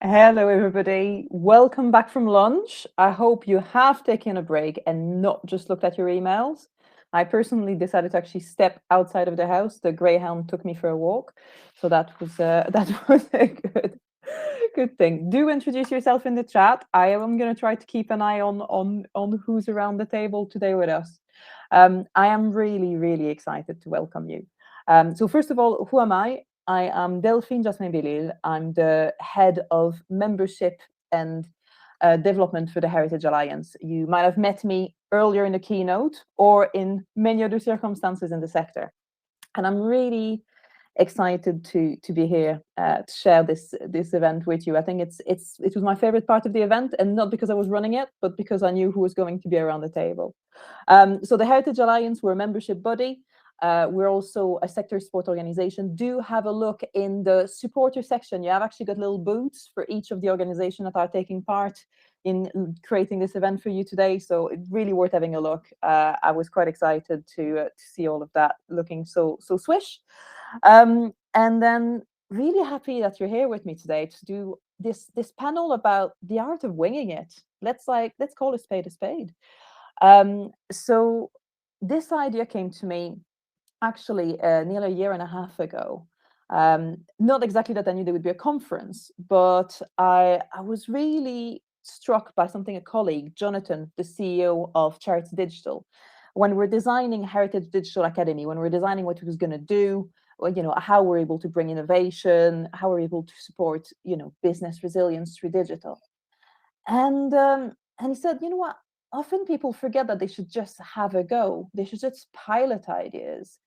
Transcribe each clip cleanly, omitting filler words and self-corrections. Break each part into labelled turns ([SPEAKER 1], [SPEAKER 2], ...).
[SPEAKER 1] Hello, everybody. Welcome back from lunch. I hope you have taken a break and not just looked at your emails. I personally decided to actually step outside of the house. The greyhound took me for a walk, so that was a good thing. Do introduce yourself in the chat. I am going to try to keep an eye on who's around the table today with us. I am really excited to welcome you. So first of all, who am I? I am Delphine Jasmin-Bellil. I'm the head of membership and development for the Heritage Alliance. You might have met me earlier in the keynote or in many other circumstances in the sector. And I'm really excited to be here to share this event with you. I think it was my favorite part of the event, and not because I was running it, but because I knew who was going to be around the table. So the Heritage Alliance, we're a membership body. We're also a sector support organization. Do have a look in the supporter section. You have actually got little booths for each of the organizations that are taking part in creating this event for you today. So it's really worth having a look. I was quite excited to see all of that looking so swish. And then really happy that you're here with me today to do this panel about the art of winging it. Let's call a spade a spade. So this idea came to me actually nearly a year and a half ago. Not exactly that I knew there would be a conference, but I was really struck by something a colleague, Jonathan, the CEO of Charity Digital, when we're designing Heritage Digital Academy, when we're designing what it was going to do, how we're able to bring innovation, how we're able to support, business resilience through digital. And he said, you know what? Often people forget that they should just have a go. They should just pilot ideas.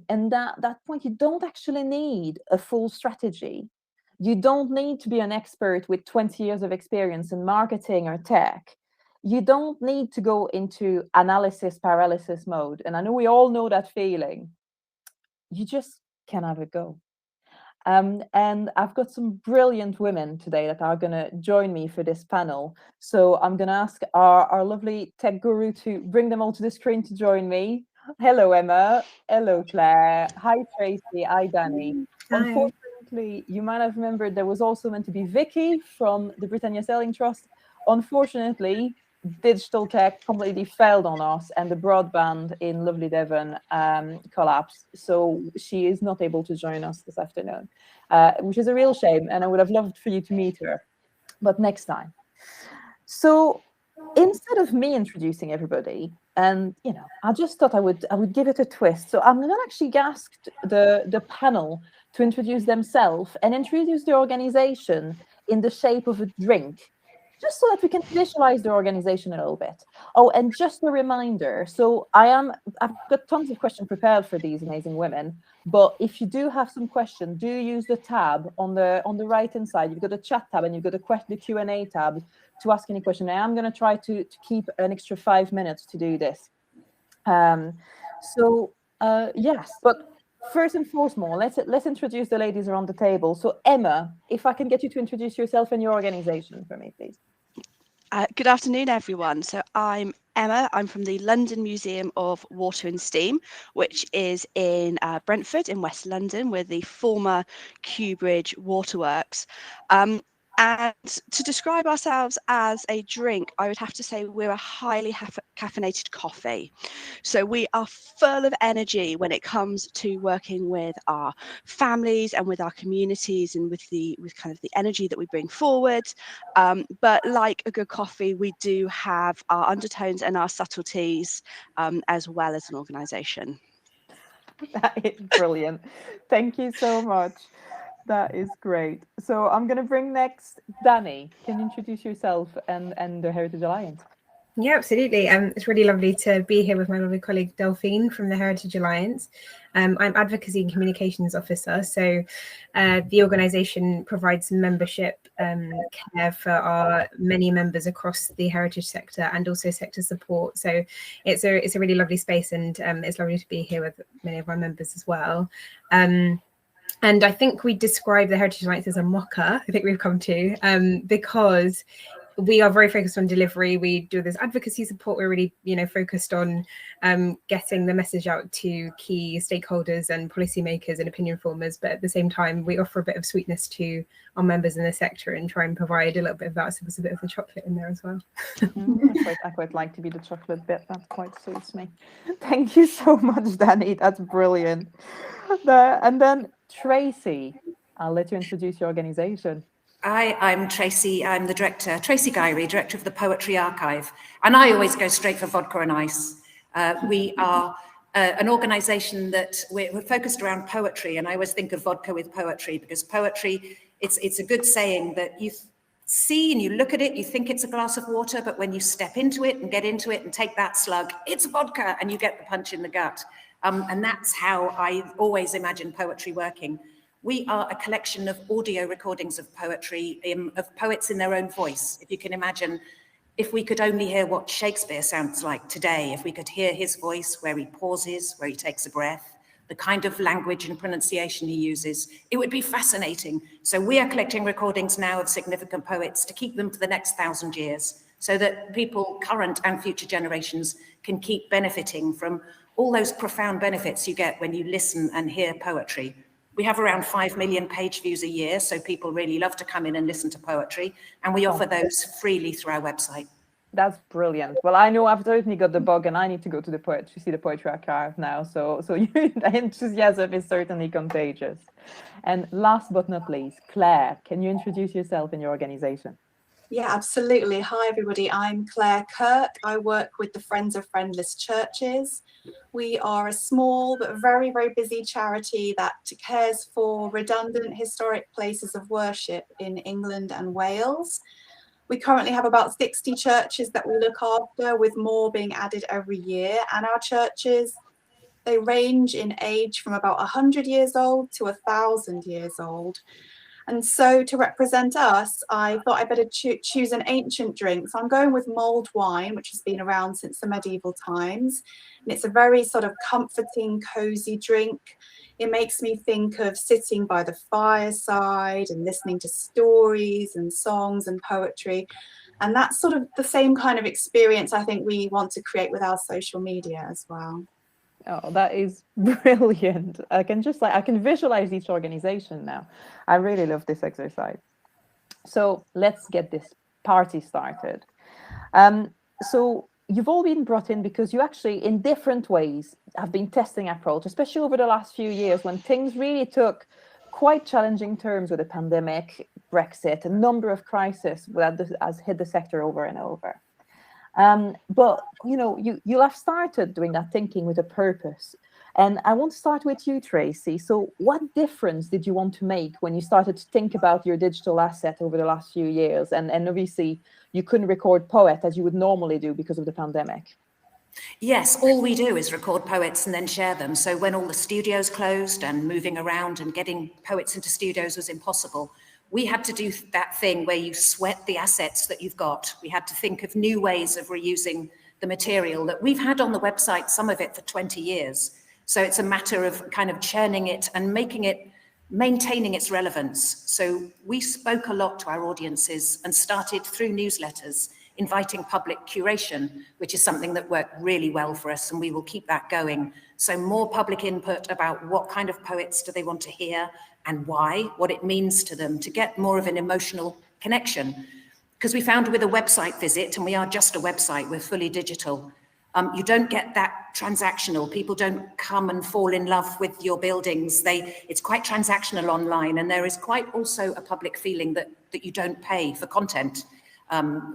[SPEAKER 1] And that point, you don't actually need a full strategy. You don't need to be an expert with 20 years of experience in marketing or tech. You don't need to go into analysis paralysis mode. And I know we all know that feeling. You just can have a go. And I've got some brilliant women today that are going to join me for this panel. So I'm going to ask our lovely tech guru to bring them all to the screen to join me. Hello, Emma. Hello, Claire. Hi, Tracy. Hi, Danny.
[SPEAKER 2] Hi.
[SPEAKER 1] Unfortunately, you might have remembered there was also meant to be Vicky from the Britannia Sailing Trust. Unfortunately, digital tech completely failed on us and the broadband in lovely Devon collapsed. So she is not able to join us this afternoon, which is a real shame. And I would have loved for you to meet her, but next time. So instead of me introducing everybody, and I just thought I would give it a twist. So I'm going to actually ask the panel to introduce themselves and introduce the organization in the shape of a drink, just so that we can visualize the organization a little bit. Oh, and just a reminder, so I've got tons of questions prepared for these amazing women, but if you do have some questions, do use the tab on the right hand side. You've got a chat tab and you've got the Q&A tab to ask any question. I am going to try to keep an extra 5 minutes to do this. Yes, but first and foremost, let's introduce the ladies around the table. So Emma, if I can get you to introduce yourself and your organization for me, please.
[SPEAKER 2] Good afternoon, everyone. So I'm Emma. I'm from the London Museum of Water and Steam, which is in Brentford in West London. We're the former Kew Bridge Waterworks. And to describe ourselves as a drink, I would have to say we're a highly caffeinated coffee. So we are full of energy when it comes to working with our families and with our communities and with kind of the energy that we bring forward. But like a good coffee, we do have our undertones and our subtleties as well as an organisation.
[SPEAKER 1] That is brilliant. Thank you so much. That is great. So I'm going to bring next Danny. Can you introduce yourself and the Heritage Alliance?
[SPEAKER 3] Yeah, absolutely. It's really lovely to be here with my lovely colleague Delphine from the Heritage Alliance. I'm Advocacy and Communications Officer, so the organisation provides membership care for our many members across the heritage sector and also sector support. So it's a really lovely space, and it's lovely to be here with many of our members as well. And I think we describe the Heritage Alliance as a mocker, I think we've come to, because we are very focused on delivery. We do this advocacy support. We're really, focused on getting the message out to key stakeholders and policymakers and opinion formers. But at the same time, we offer a bit of sweetness to our members in the sector and try and provide a little bit of that. So there's a bit of the chocolate in there as well.
[SPEAKER 1] I quite like to be the chocolate bit. That quite suits me. Thank you so much, Danny. That's brilliant. And then Tracy, I'll let you introduce your organization.
[SPEAKER 4] I'm Tracy. I'm the director, Tracy Guyry, director of the Poetry Archive. And I always go straight for vodka and ice. We are an organization that we're focused around poetry. And I always think of vodka with poetry, because poetry, it's a good saying that you see and you look at it, you think it's a glass of water, but when you step into it and get into it and take that slug, it's vodka, and you get the punch in the gut. And that's how I always imagine poetry working. We are a collection of audio recordings of poetry, of poets in their own voice. If you can imagine, if we could only hear what Shakespeare sounds like today, if we could hear his voice, where he pauses, where he takes a breath, the kind of language and pronunciation he uses, it would be fascinating. So we are collecting recordings now of significant poets to keep them for the next 1,000 years, so that people, current and future generations, can keep benefiting from all those profound benefits you get when you listen and hear poetry. We have around 5 million page views a year, so people really love to come in and listen to poetry, and we offer those freely through our website.
[SPEAKER 1] That's brilliant. Well, I know I've certainly got the bug, and I need to go to see the Poetry Archive now. So the enthusiasm is certainly contagious. And last but not least, Claire, can you introduce yourself and your organization?
[SPEAKER 5] Yeah, absolutely. Hi, everybody. I'm Claire Kirk. I work with the Friends of Friendless Churches. We are a small but very, very busy charity that cares for redundant historic places of worship in England and Wales. We currently have about 60 churches that we look after, with more being added every year. And our churches, they range in age from about 100 years old to 1,000 years old. And so to represent us, I thought I'd better choose an ancient drink. So I'm going with mulled wine, which has been around since the medieval times. And it's a very sort of comforting, cozy drink. It makes me think of sitting by the fireside and listening to stories and songs and poetry. And that's sort of the same kind of experience I think we want to create with our social media as well.
[SPEAKER 1] Oh, that is brilliant. I can visualize each organization now. I really love this exercise. So let's get this party started. So you've all been brought in because you actually, in different ways, have been testing approach, especially over the last few years when things really took quite challenging terms with the pandemic, Brexit, a number of crises that has hit the sector over and over. But you'll have started doing that thinking with a purpose. And I want to start with you, Tracy. So what difference did you want to make when you started to think about your digital asset over the last few years? And obviously you couldn't record poet as you would normally do because of the pandemic.
[SPEAKER 4] Yes, all we do is record poets and then share them. So when all the studios closed and moving around and getting poets into studios was impossible, we had to do that thing where you sweat the assets that you've got. We had to think of new ways of reusing the material that we've had on the website, some of it for 20 years. So it's a matter of kind of churning it and maintaining its relevance. So we spoke a lot to our audiences and started through newsletters, inviting public curation, which is something that worked really well for us, and we will keep that going. So more public input about what kind of poets do they want to hear and why, what it means to them, to get more of an emotional connection. Because we found with a website visit, and we are just a website, we're fully digital, you don't get that transactional. People don't come and fall in love with your buildings. It's quite transactional online, and there is quite also a public feeling that you don't pay for content,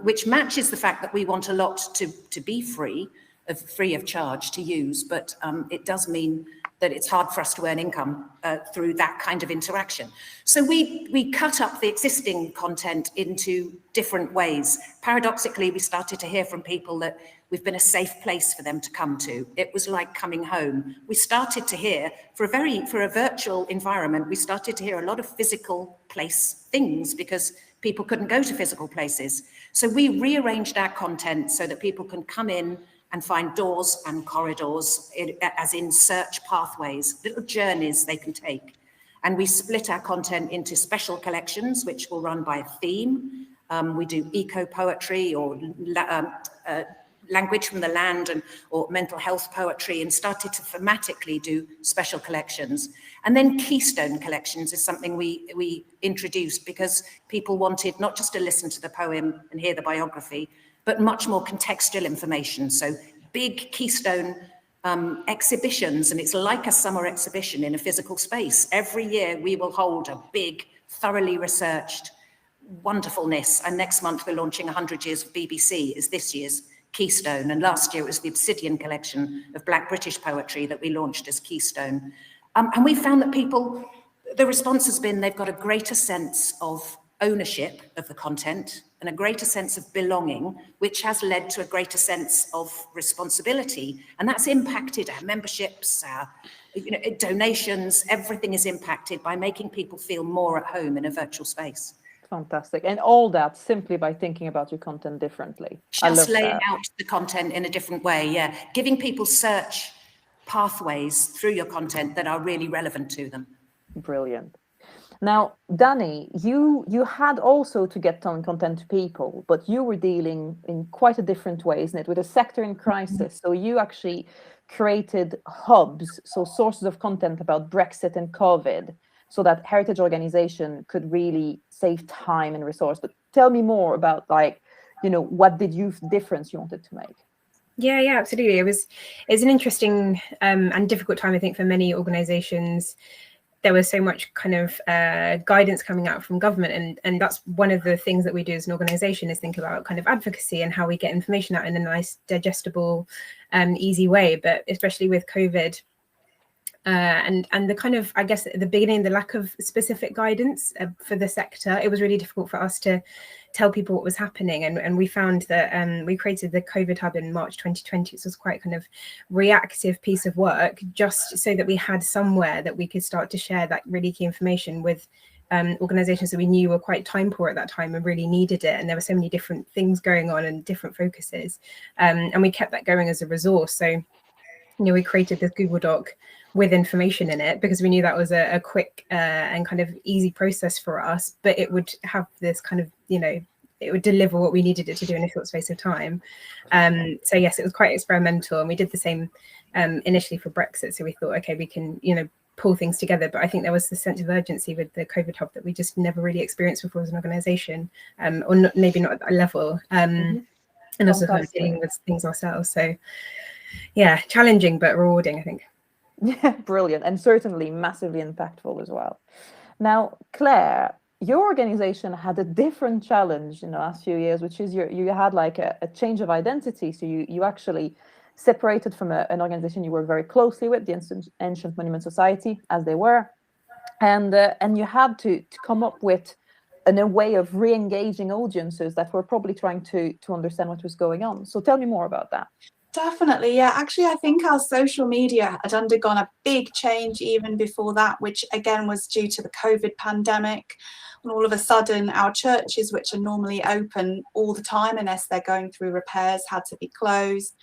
[SPEAKER 4] which matches the fact that we want a lot to be free of charge to use, but it does mean that it's hard for us to earn income through that kind of interaction. So we cut up the existing content into different ways. Paradoxically, we started to hear from people that we've been a safe place for them to come to. It was like coming home. We started to hear, for a virtual environment, we started to hear a lot of physical place things because people couldn't go to physical places. So we rearranged our content so that people can come in and find doors and corridors, as in search pathways, little journeys they can take. And we split our content into special collections, which will run by a theme, We do eco poetry or language from the land or mental health poetry, and started to thematically do special collections. And then Keystone collections is something we introduced because people wanted not just to listen to the poem and hear the biography, but much more contextual information. So big Keystone exhibitions, and it's like a summer exhibition in a physical space. Every year we will hold a big, thoroughly researched wonderfulness, and next month we're launching 100 Years of BBC is this year's Keystone, and last year it was the Obsidian collection of Black British poetry that we launched as Keystone. And we found that people, the response has been they've got a greater sense of ownership of the content and a greater sense of belonging, which has led to a greater sense of responsibility. And that's impacted our memberships, our donations. Everything is impacted by making people feel more at home in a virtual space.
[SPEAKER 1] Fantastic. And all that simply by thinking about your content differently.
[SPEAKER 4] Just laying out the content in a different way, yeah. Giving people search pathways through your content that are really relevant to them.
[SPEAKER 1] Brilliant. Now, Danny, you had also to get on content to people, but you were dealing in quite a different way, isn't it, with a sector in crisis. So you actually created hubs, so sources of content about Brexit and COVID, so that heritage organization could really save time and resource. But tell me more about, like, what difference you wanted to make?
[SPEAKER 3] Yeah, absolutely. It's an interesting and difficult time, I think, for many organizations. There was so much kind of guidance coming out from government, and that's one of the things that we do as an organization, is think about kind of advocacy and how we get information out in a nice, digestible, easy way. But especially with COVID, and the kind of, I guess, at the beginning, the lack of specific guidance for the sector, it was really difficult for us to tell people what was happening. And we found that we created the COVID Hub in March 2020. So it was quite a kind of reactive piece of work, just so that we had somewhere that we could start to share that really key information with organizations that we knew were quite time poor at that time and really needed it. And there were so many different things going on and different focuses. And we kept that going as a resource. So, we created this Google Doc with information in it because we knew that was a quick and kind of easy process for us, but it would have this kind of, it would deliver what we needed it to do in a short space of time. So yes, it was quite experimental, and we did the same initially for Brexit. So we thought, okay, we can, pull things together. But I think there was this sense of urgency with the COVID Hub that we just never really experienced before as an organization, or not, maybe not at that level. And also kind of dealing with things ourselves. So yeah, challenging but rewarding, I think.
[SPEAKER 1] Yeah, brilliant, and certainly massively impactful as well. Now, Claire, your organization had a different challenge in the last few years, which is you had like a change of identity. So you actually separated from an organization you were very closely with, the Ancient Monument Society, as they were, and you had to come up with a way of re-engaging audiences that were probably trying to understand what was going on. So tell me more about that.
[SPEAKER 5] Definitely, yeah. Actually, I think our social media had undergone a big change even before that, which again was due to the COVID pandemic. And all of a sudden, our churches, which are normally open all the time unless they're going through repairs, had to be closed.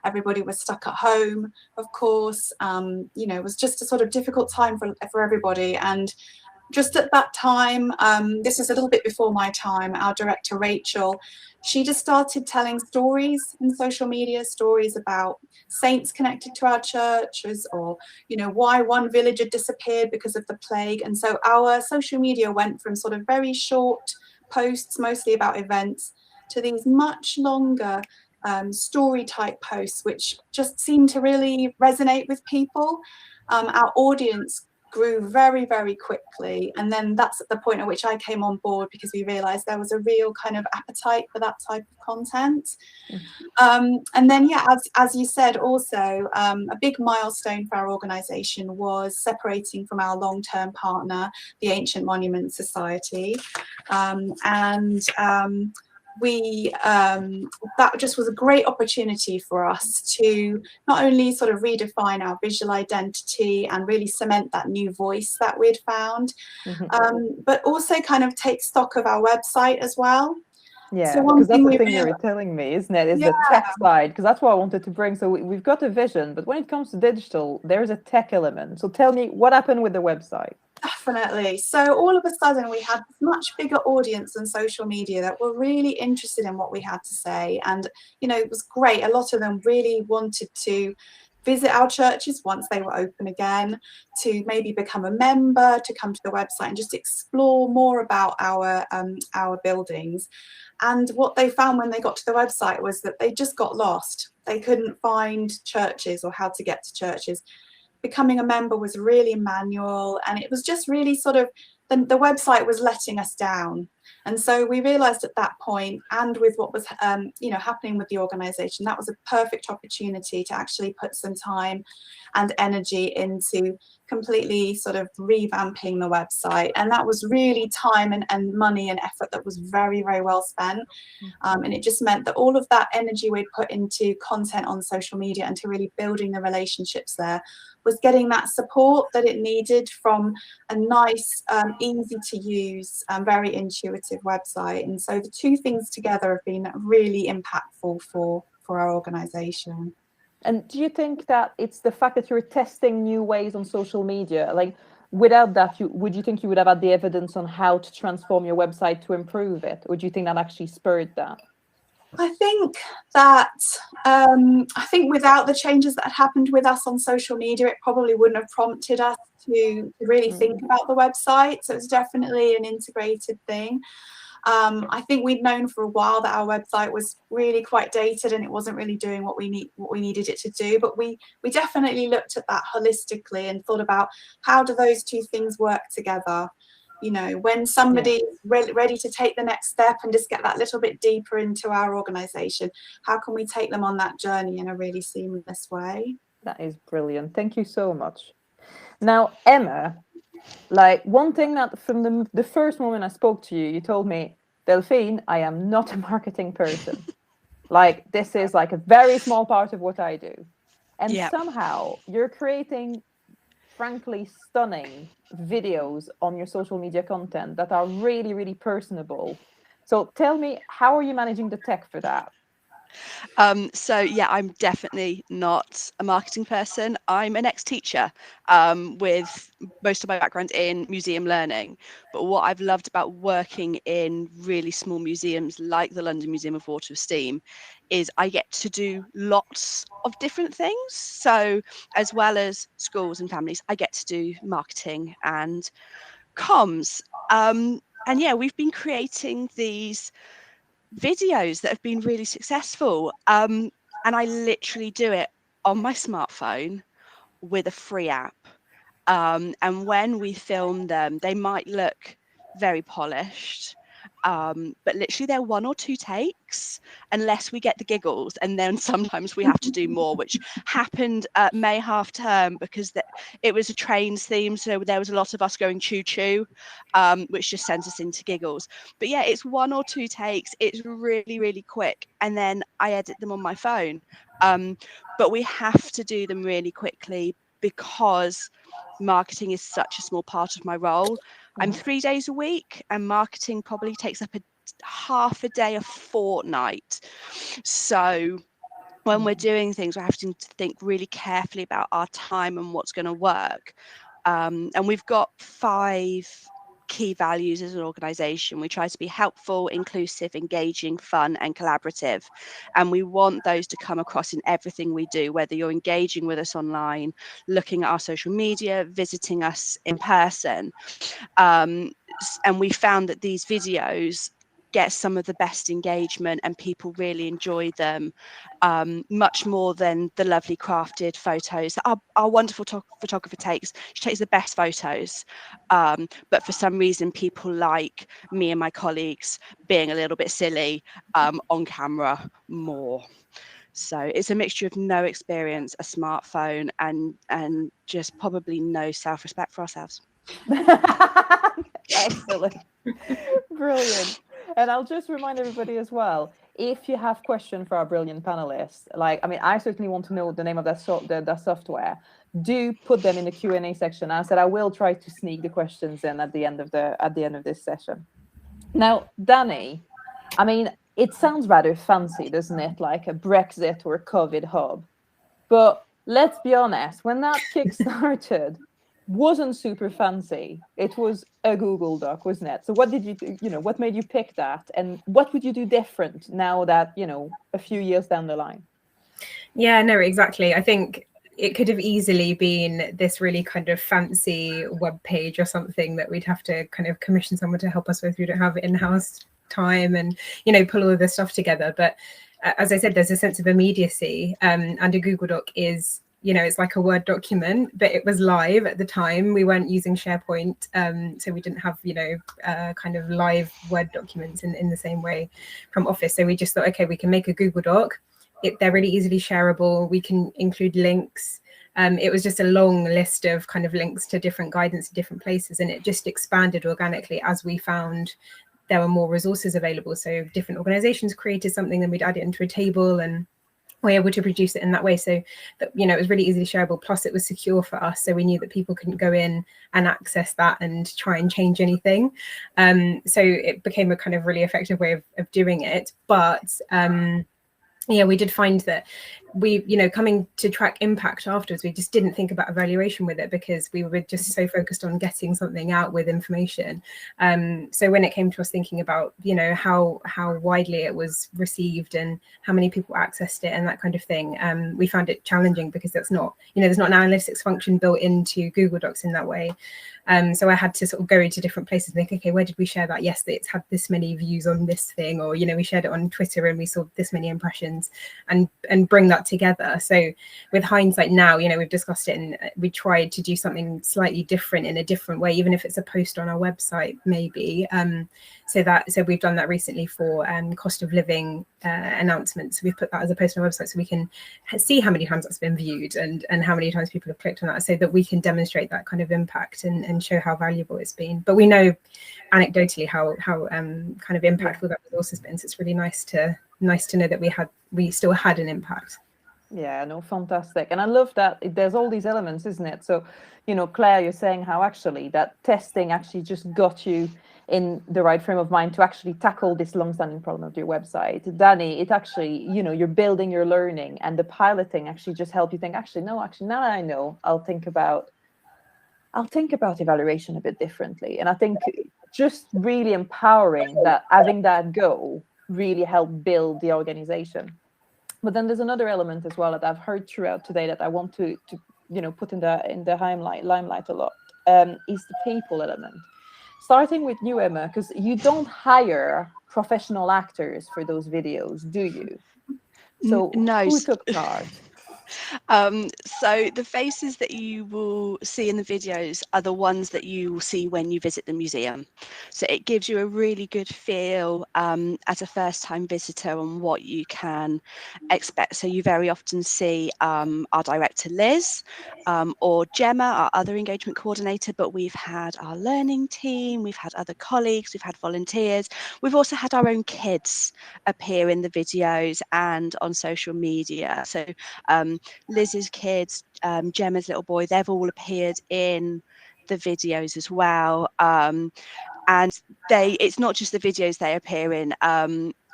[SPEAKER 5] Everybody was stuck at home, of course. It was just a sort of difficult time for everybody. And just at that time, this is a little bit before my time, our director, Rachel, she just started telling stories in social media, stories about saints connected to our churches, or, why one village had disappeared because of the plague. And so our social media went from sort of very short posts, mostly about events, to these much longer story type posts, which just seemed to really resonate with people. Our audience grew very, very quickly. And then that's at the point at which I came on board, because we realized there was a real kind of appetite for that type of content. And then, yeah, as you said, also a big milestone for our organization was separating from our long-term partner, the Ancient Monument Society. That just was a great opportunity for us to not only sort of redefine our visual identity and really cement that new voice that we'd found, but also kind of take stock of our website as well.
[SPEAKER 1] Yeah, so because that's the thing you were telling me, isn't it? Is the tech side, because that's what I wanted to bring. So we've got a vision, but when it comes to digital, there's a tech element. So tell me, what happened with the website?
[SPEAKER 5] Definitely. So all of a sudden we had this much bigger audience on social media that were really interested in what we had to say. And, you know, it was great. A lot of them really wanted to visit our churches once they were open again, to maybe become a member, to come to the website and just explore more about our buildings. And what they found when they got to the website was that they just got lost. They couldn't find churches or how to get to churches. Becoming a member was really manual, and it was just really sort of the website was letting us down. And so we realized at that point, and with what was happening with the organization, that was a perfect opportunity to actually put some time and energy into completely sort of revamping the website. And that was really time and money and effort that was very, very well spent. And it just meant that all of that energy we'd put into content on social media and to really building the relationships there was getting that support that it needed from a nice, easy to use, very intuitive website. And so the two things together have been really impactful for our organization.
[SPEAKER 1] And do you think that it's the fact that you're testing new ways on social media? Like, without that, would you think you would have had the evidence on how to transform your website to improve it? Or do you think that actually spurred that?
[SPEAKER 5] I think without the changes that had happened with us on social media, it probably wouldn't have prompted us to really think about the website. So it's definitely an integrated thing. I think we'd known for a while that our website was really quite dated and it wasn't really doing what we needed it to do. But we definitely looked at that holistically and thought about how do those two things work together. You know, when somebody's ready to take the next step and just get that little bit deeper into our organization, how can we take them on that journey in a really seamless way?
[SPEAKER 1] That is brilliant. Thank you so much. Now, Emma, like one thing that from the first moment I spoke to you, you told me, Delphine, I am not a marketing person. Like, this is like a very small part of what I do. And somehow you're creating, frankly, stunning videos on your social media content that are really, really personable. So tell me, how are you managing the tech for that?
[SPEAKER 2] So yeah, I'm definitely not a marketing person. I'm an ex-teacher with most of my background in museum learning. But what I've loved about working in really small museums like the London Museum of Water and Steam is I get to do lots of different things. So as well as schools and families, I get to do marketing and comms. And yeah, we've been creating these videos that have been really successful, and I literally do it on my smartphone with a free app, and when we film them they might look very polished, but literally they're 1 or 2 takes unless we get the giggles, and then sometimes we have to do more, which happened at May half term because it was a trains theme, so there was a lot of us going choo choo, which just sends us into giggles. But yeah, it's 1 or 2 takes, it's really, really quick, and then I edit them on my phone, but we have to do them really quickly because marketing is such a small part of my role. I'm 3 days a week, and marketing probably takes up half a day a fortnight. So when we're doing things, we're having to think really carefully about our time and what's going to work. And we've got 5 key values as an organization. We try to be helpful, inclusive, engaging, fun, and collaborative. And we want those to come across in everything we do, whether you're engaging with us online, looking at our social media, visiting us in person. And we found that these videos get some of the best engagement and people really enjoy them, much more than the lovely crafted photos that our wonderful photographer takes. She takes the best photos, but for some reason people like me and my colleagues being a little bit silly on camera more. So it's a mixture of no experience, a smartphone, and just probably no self-respect for ourselves.
[SPEAKER 1] Excellent. Brilliant. And I'll just remind everybody as well, if you have questions for our brilliant panelists, I certainly want to know the name of that software. Do put them in the Q&A section. I said I will try to sneak the questions in at the end of this session. Now, Danny, it sounds rather fancy, doesn't it? Like a Brexit or a COVID hub. But let's be honest, when that kick started, wasn't super fancy. It was a Google Doc, wasn't it? So what did you do, what made you pick that, and what would you do different now that, a few years down the line?
[SPEAKER 3] Yeah, no, exactly. I think it could have easily been this really kind of fancy web page or something that we'd have to kind of commission someone to help us with. We don't have in-house time and, pull all of this stuff together. But as I said, there's a sense of immediacy, and a Google Doc is, it's like a Word document, but it was live at the time. We weren't using SharePoint, so we didn't have, kind of live Word documents in the same way from Office. So we just thought, okay, we can make a Google Doc. They're really easily shareable. We can include links. It was just a long list of kind of links to different guidance in different places, and it just expanded organically as we found there were more resources available. So different organizations created something, then we'd add it into a table, and we're able to produce it in that way. So that, it was really easily shareable. Plus it was secure for us. So we knew that people couldn't go in and access that and try and change anything. So it became a kind of really effective way of doing it. But yeah, we did find that we, coming to track impact afterwards, we just didn't think about evaluation with it because we were just so focused on getting something out with information. So when it came to us thinking about, how widely it was received and how many people accessed it and that kind of thing, we found it challenging because that's not, there's not an analytics function built into Google Docs in that way. So I had to sort of go into different places and think, okay, where did we share that? Yes, it's had this many views on this thing, or, we shared it on Twitter and we saw this many impressions, and bring that together. So with hindsight now, we've discussed it and we tried to do something slightly different in a different way, even if it's a post on our website, maybe. So we've done that recently for cost of living announcements. We've put that as a post on our website so we can see how many times that's been viewed and how many times people have clicked on that, so that we can demonstrate that kind of impact and show how valuable it's been. But we know anecdotally how kind of impactful that resource has been. So it's really nice to know that we still had an impact.
[SPEAKER 1] Yeah, no, fantastic. And I love that there's all these elements, isn't it? So, Claire, you're saying how actually that testing actually just got you in the right frame of mind to actually tackle this long-standing problem of your website. Danny, it actually, you're building your learning, and the piloting actually just helped you think, now that I know, I'll think about evaluation a bit differently. And I think just really empowering that, having that go really helped build the organization. But then there's another element as well that I've heard throughout today that I want to put in the limelight a lot, is the people element. Starting with you, Emma, because you don't hire professional actors for those videos, do you? So
[SPEAKER 2] no.
[SPEAKER 1] Who took part?
[SPEAKER 2] So the faces that you will see in the videos are the ones that you will see when you visit the museum. So it gives you a really good feel as a first-time visitor on what you can expect. So you very often see our director Liz or Gemma, our other engagement coordinator, but we've had our learning team, we've had other colleagues, we've had volunteers, we've also had our own kids appear in the videos and on social media. So Liz's kids, Gemma's little boy, they've all appeared in the videos as well. And it's not just the videos they appear in.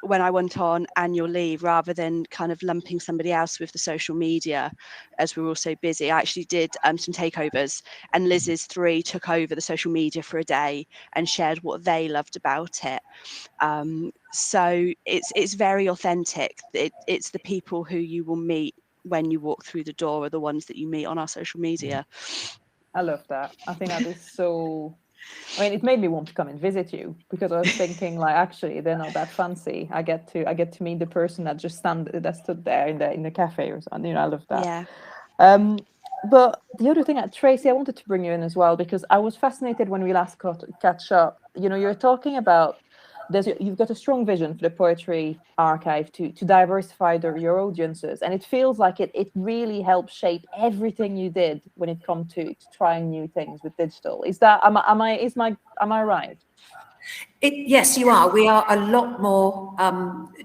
[SPEAKER 2] When I went on annual leave, rather than kind of lumping somebody else with the social media, as we were all so busy, I actually did some takeovers, and Liz's 3 took over the social media for a day and shared what they loved about it. So it's very authentic. It's the people who you will meet when you walk through the door are the ones that you meet on our social media.
[SPEAKER 1] I love that. I think that is so. I mean, it made me want to come and visit you, because I was thinking, like, actually, they're not that fancy. I get to meet the person that stood there in the cafe or something. I love that.
[SPEAKER 2] Yeah.
[SPEAKER 1] But the other thing, Tracy, I wanted to bring you in as well, because I was fascinated when we last catch up. You're talking about you've got a strong vision for the poetry archive to diversify your audiences, and it feels like it really helped shape everything you did when it comes to trying new things with digital. Is that am I right?
[SPEAKER 4] Yes, you are. We are a lot more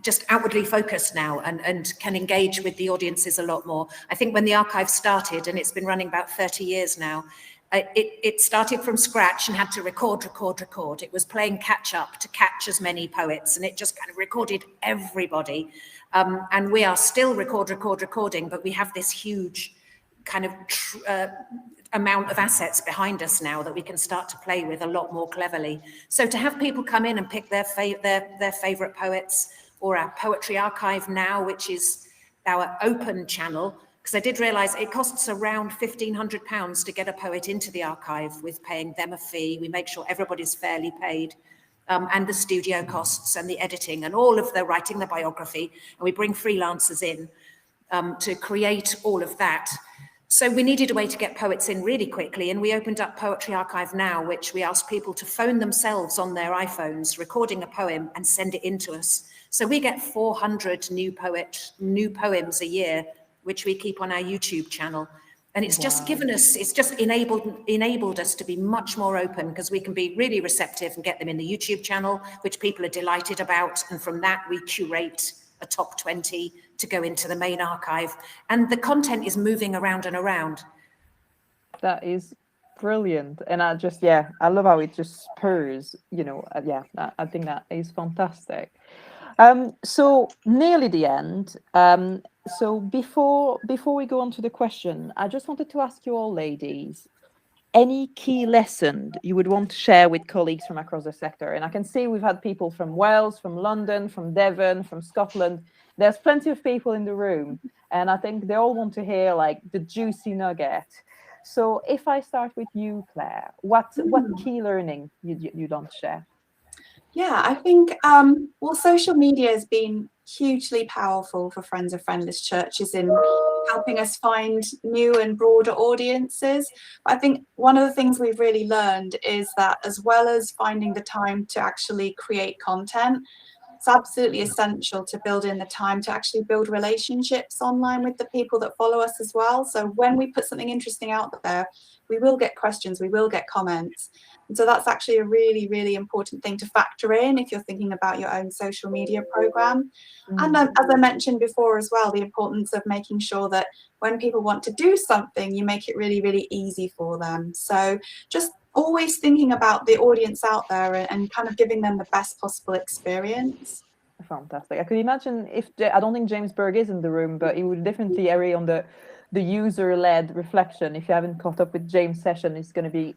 [SPEAKER 4] just outwardly focused now, and can engage with the audiences a lot more. I think when the archive started, and it's been running about 30 years now, it started from scratch and had to record. It was playing catch up to catch as many poets, and it just kind of recorded everybody. And we are still recording, but we have this huge kind of amount of assets behind us now that we can start to play with a lot more cleverly. So to have people come in and pick their favorite poets, or our Poetry Archive now, which is our open channel, because I did realize it costs around £1,500 to get a poet into the archive, with paying them a fee. We make sure everybody's fairly paid. And the studio costs and the editing and all of the writing the biography, and we bring freelancers in to create all of that. So we needed a way to get poets in really quickly, and we opened up Poetry Archive Now, which we asked people to phone themselves on their iPhones, recording a poem, and send it in to us. So we get 400 new poems a year, which we keep on our YouTube channel. And it's just given us, it's just enabled us to be much more open, because we can be really receptive and get them in the YouTube channel, which people are delighted about. And from that, we curate a top 20 to go into the main archive. And the content is moving around and around.
[SPEAKER 1] That is brilliant. And I love how it just spurs, I think that is fantastic. So nearly the end. So before we go on to the question, I just wanted to ask you all, ladies, any key lesson you would want to share with colleagues from across the sector? And I can see we've had people from Wales, from London, from Devon, from Scotland. There's plenty of people in the room, and I think they all want to hear like the juicy nugget. So if I start with you, Claire, what key learning you'd want to share?
[SPEAKER 5] Yeah, I think, social media has been hugely powerful for Friends of Friendless Churches in helping us find new and broader audiences. I think one of the things we've really learned is that, as well as finding the time to actually create content, it's absolutely essential to build in the time to actually build relationships online with the people that follow us as well. So when we put something interesting out there, we will get questions, we will get comments. And so that's actually a really, really important thing to factor in if you're thinking about your own social media program. And as I mentioned before as well, the importance of making sure that when people want to do something, you make it really, really easy for them. So just always thinking about the audience out there and kind of giving them the best possible experience.
[SPEAKER 1] Fantastic. I could imagine I don't think James Berg is in the room, but he would definitely area on the user-led reflection. If you haven't caught up with James' session, it's going to be,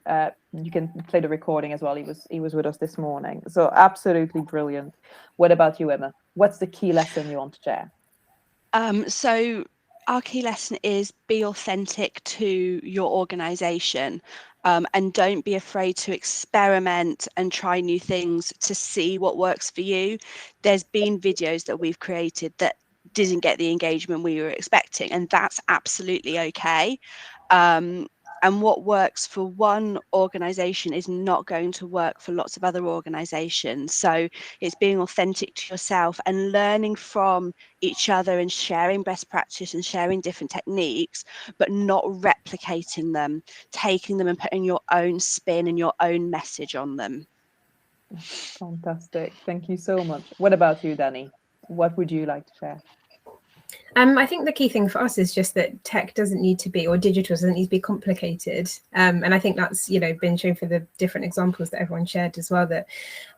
[SPEAKER 1] you can play the recording as well. He was with us this morning. So absolutely brilliant. What about you, Emma? What's the key lesson you want to share?
[SPEAKER 2] So our key lesson is be authentic to your organisation, and don't be afraid to experiment and try new things to see what works for you. There's been videos that we've created that didn't get the engagement we were expecting, and that's absolutely okay. And what works for one organisation is not going to work for lots of other organisations. So it's being authentic to yourself and learning from each other and sharing best practice and sharing different techniques, but not replicating them, taking them and putting your own spin and your own message on them.
[SPEAKER 1] Fantastic. Thank you so much. What about you, Danny? What would you like to share?
[SPEAKER 3] I think the key thing for us is just that tech doesn't need to be, or digital doesn't need to be complicated. And I think that's, been shown for the different examples that everyone shared as well, that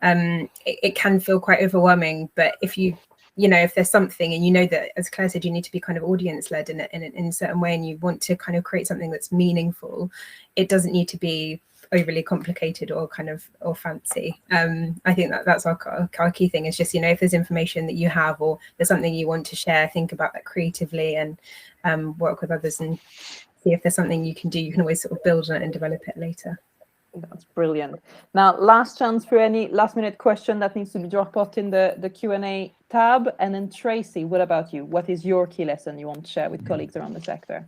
[SPEAKER 3] it can feel quite overwhelming. But if if there's something, and that, as Claire said, you need to be kind of audience led in a certain way, and you want to kind of create something that's meaningful, it doesn't need to be overly complicated or fancy. I think that's our key thing is just, if there's information that you have or there's something you want to share, think about that creatively and work with others and see if there's something you can do. You can always sort of build on it and develop it later.
[SPEAKER 1] That's brilliant. Now, last chance for any last minute question that needs to be dropped in the Q&A tab. And then Tracy, what about you? What is your key lesson you want to share with colleagues around the sector?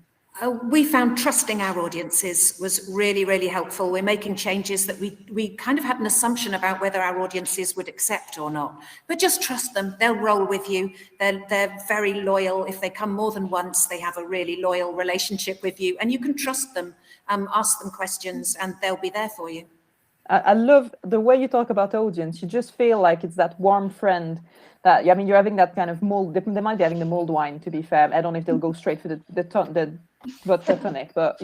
[SPEAKER 4] We found trusting our audiences was really, really helpful. We're making changes that we kind of had an assumption about whether our audiences would accept or not. But just trust them. They'll roll with you. They're very loyal. If they come more than once, they have a really loyal relationship with you. And you can trust them, ask them questions, and they'll be there for you.
[SPEAKER 1] I love the way you talk about audience. You just feel like it's that warm friend that, you're having that kind of mold. They might be having the mulled wine, to be fair. I don't know if they'll go straight for the tonic, but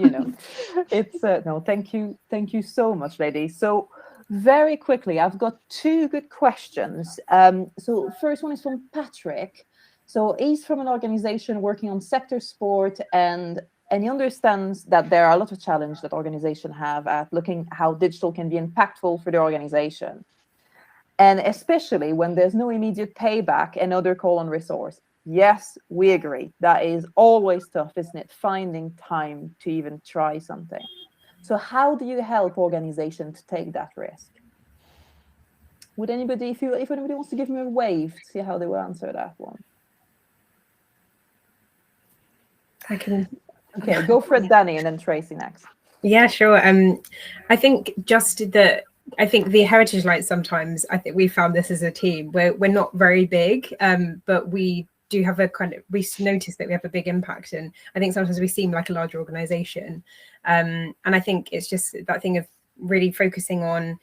[SPEAKER 1] it's no. Thank you so much, ladies. So very quickly, I've got two good questions. So first one is from Patrick. So he's from an organization working on sector sport and and he understands that there are a lot of challenges that organizations have at looking how digital can be impactful for the organization. And especially when there's no immediate payback and other call on resource. Yes, we agree. That is always tough, isn't it? Finding time to even try something. So how do you help organizations to take that risk? Would anybody, if anybody wants to give me a wave to see how they will answer that one?
[SPEAKER 3] I can.
[SPEAKER 1] Okay, go for it, Danny, and then Tracy next.
[SPEAKER 3] Yeah, sure. I think the Heritage Lights, sometimes I think we found this as a team where we're not very big, but we do have we notice that we have a big impact, and I think sometimes we seem like a larger organization, and I think it's just that thing of really focusing on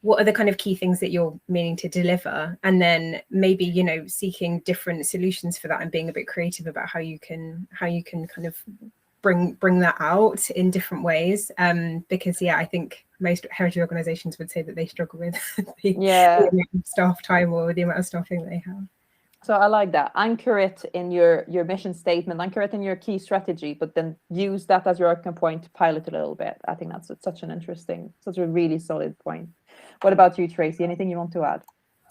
[SPEAKER 3] what are the kind of key things that you're meaning to deliver, and then maybe, you know, seeking different solutions for that and being a bit creative about how you can kind of bring that out in different ways, because I think most heritage organizations would say that they struggle with the amount of staff time or the amount of staffing they have.
[SPEAKER 1] So I like that. Anchor it in your mission statement, anchor it in your key strategy, but then use that as your anchor point to pilot a little bit. I think that's such a really solid point. What about you, Tracy? Anything you want to add?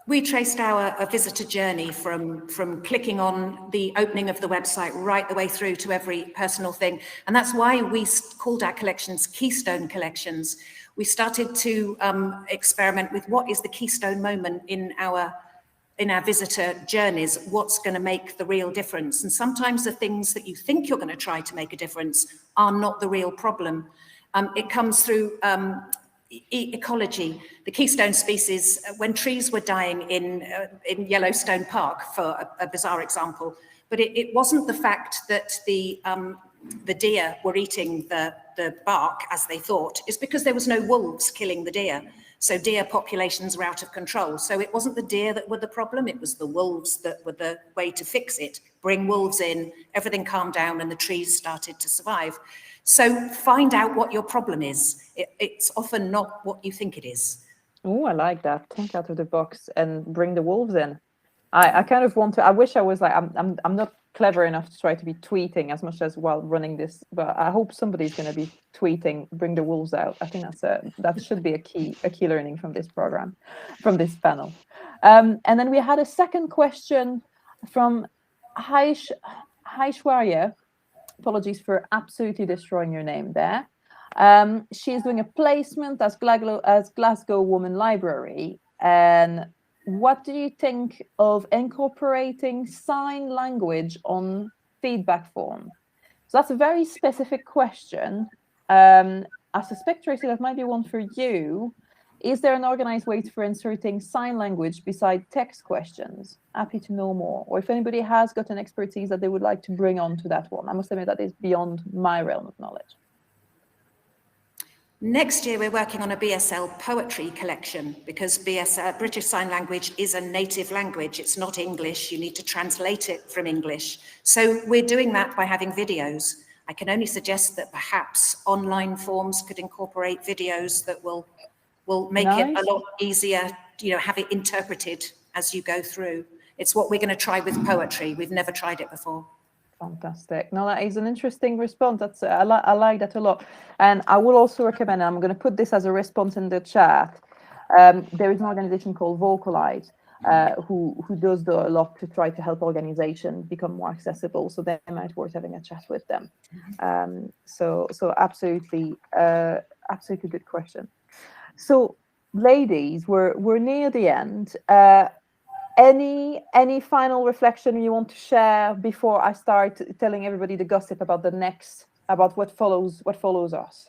[SPEAKER 4] We traced our visitor journey from clicking on the opening of the website right the way through to every personal thing. And that's why we called our collections Keystone Collections. We started to experiment with what is the keystone moment in our visitor journeys, what's going to make the real difference. And sometimes the things that you think you're going to try to make a difference are not the real problem. It comes through ecology. The keystone species, when trees were dying in Yellowstone Park, for a bizarre example, but it wasn't the fact that the deer were eating the bark as they thought. It's because there was no wolves killing the deer. So deer populations were out of control. So it wasn't the deer that were the problem, it was the wolves that were the way to fix it. Bring wolves in, everything calmed down and the trees started to survive. So find out what your problem is. It's often not what you think it is.
[SPEAKER 1] Oh, I like that. Think out of the box and bring the wolves in. I kind of want to, I wish I was like, I'm not clever enough to try to be tweeting as much as while running this, but I hope somebody's going to be tweeting, bring the wolves out. I think that should be a key learning from this program, from this panel. And then we had a second question from Haishwarya. Apologies for absolutely destroying your name there. She's doing a placement as Glasgow Women Library. And what do you think of incorporating sign language on feedback form? So that's a very specific question. I suspect, Tracy, that might be one for you. Is there an organized way for inserting sign language beside text questions? Happy to know more. Or if anybody has got an expertise that they would like to bring on to that one. I must admit that is beyond my realm of knowledge.
[SPEAKER 4] Next year, we're working on a BSL poetry collection because British Sign Language is a native language. It's not English. You need to translate it from English. So we're doing that by having videos. I can only suggest that perhaps online forms could incorporate videos that will make it a lot easier, have it interpreted as you go through. It's what we're going to try with poetry. We've never tried it before.
[SPEAKER 1] Fantastic. No, that is an interesting response. That's I like that a lot. And I will also recommend, I'm going to put this as a response in the chat. There is an organization called Vocalize who does a lot to try to help organizations become more accessible. So they might worth having a chat with them. So absolutely good question. So ladies, we're near the end. Any final reflection you want to share before I start telling everybody the gossip about what follows us?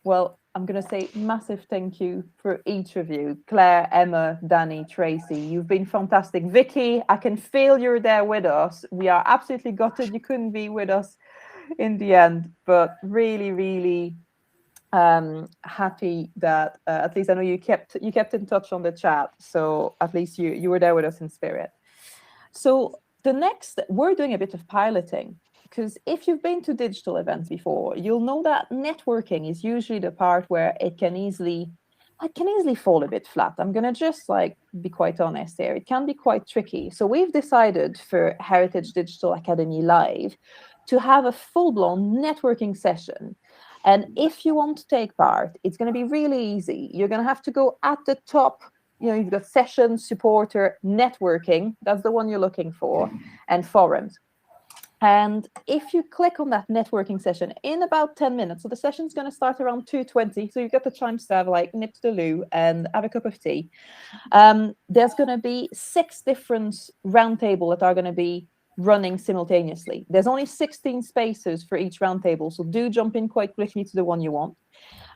[SPEAKER 1] Well, I'm going to say massive thank you for each of you. Claire, Emma, Danny, Tracy, you've been fantastic. Vicky, I can feel you're there with us. We are absolutely gutted you couldn't be with us in the end, but really, really happy that at least I know you kept in touch on the chat, so at least you were there with us in spirit. So we're doing a bit of piloting, because if you've been to digital events before, you'll know that networking is usually the part where it can easily fall a bit flat. I'm gonna just be quite honest here. It can be quite tricky. So we've decided for Heritage Digital Academy Live to have a full-blown networking session. And if you want to take part, it's going to be really easy. You're going to have to go at the top. You've got session, supporter, networking. That's the one you're looking for, and forums. And if you click on that networking session in about 10 minutes, so the session's going to start around 2:20, so you've got the chance to have like nip to the loo and have a cup of tea. There's going to be 6 different roundtables that are going to be running simultaneously. There's only 16 spaces for each roundtable, so do jump in quite quickly to the one you want.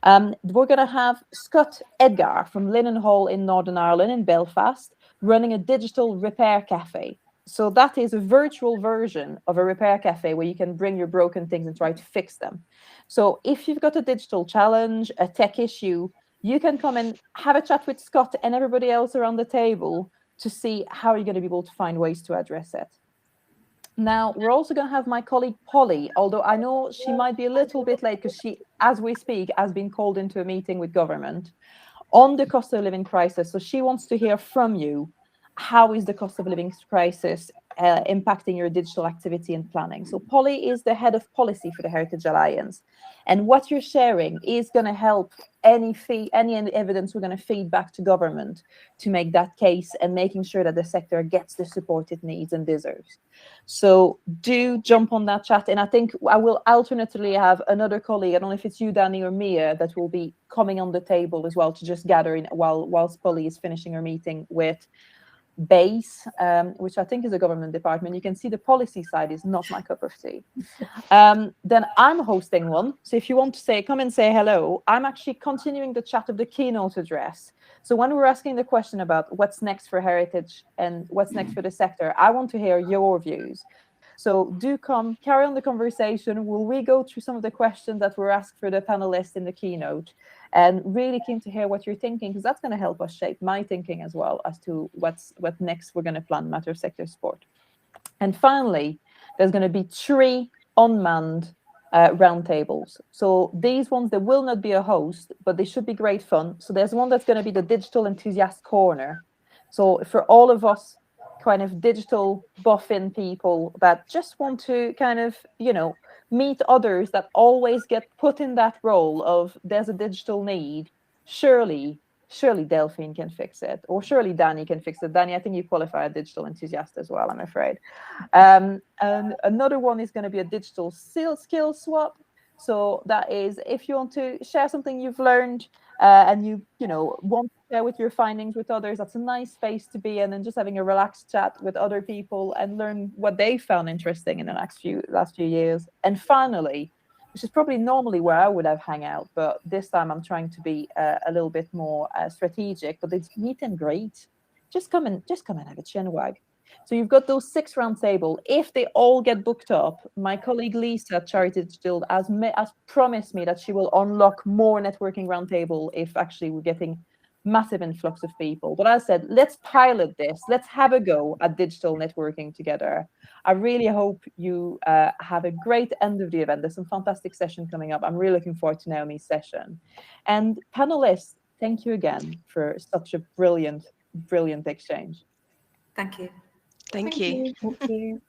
[SPEAKER 1] We're going to have Scott Edgar from Linen Hall in Northern Ireland in Belfast running a digital repair cafe. So that is a virtual version of a repair cafe where you can bring your broken things and try to fix them. So if you've got a digital challenge, a tech issue, you can come and have a chat with Scott and everybody else around the table to see how you're going to be able to find ways to address it. Now, we're also going to have my colleague Polly, although I know she might be a little bit late because she, as we speak, has been called into a meeting with government on the cost of living crisis. So she wants to hear from you. How is the cost of living crisis impacting your digital activity and planning? So Polly is the head of policy for the Heritage Alliance. And what you're sharing is going to help any evidence we're going to feed back to government to make that case and making sure that the sector gets the support it needs and deserves. So do jump on that chat. And I think I will alternatively have another colleague, I don't know if it's you, Danny, or Mia, that will be coming on the table as well to just gather in whilst Polly is finishing her meeting with BASE, which I think is a government department. You can see the policy side is not my cup of tea. Then I'm hosting one. So if you want to come and say hello, I'm actually continuing the chat of the keynote address. So when we're asking the question about what's next for heritage and what's next for the sector, I want to hear your views. So do come, carry on the conversation. Will we go through some of the questions that were asked for the panelists in the keynote? And really keen to hear what you're thinking, because that's going to help us shape my thinking as well as to what next we're going to plan Matter Sector Sport. And finally, there's going to be 3 unmanned roundtables. So these ones, there will not be a host, but they should be great fun. So there's one that's going to be the Digital Enthusiast Corner. So for all of us kind of digital buff-in people that just want to kind of, meet others that always get put in that role of there's a digital need. Surely Delphine can fix it, or surely Danny can fix it. Danny, I think you qualify a digital enthusiast as well, I'm afraid. And another one is going to be a digital skill swap. So that is if you want to share something you've learned and you want to share with your findings with others, that's a nice space to be in, and just having a relaxed chat with other people and learn what they found interesting in the last few years. And finally, which is probably normally where I would have hung out, but this time I'm trying to be a little bit more strategic. But it's meet and greet. Just come and have a chin wag. So you've got those 6 round table. If they all get booked up, my colleague Lisa at Charity Digital has promised me that she will unlock more networking roundtable if actually we're getting massive influx of people. But I said, let's pilot this. Let's have a go at digital networking together. I really hope you have a great end of the event. There's some fantastic session coming up. I'm really looking forward to Naomi's session. And panelists, thank you again for such a brilliant exchange.
[SPEAKER 4] Thank you.
[SPEAKER 2] Thank you.
[SPEAKER 3] Thank you.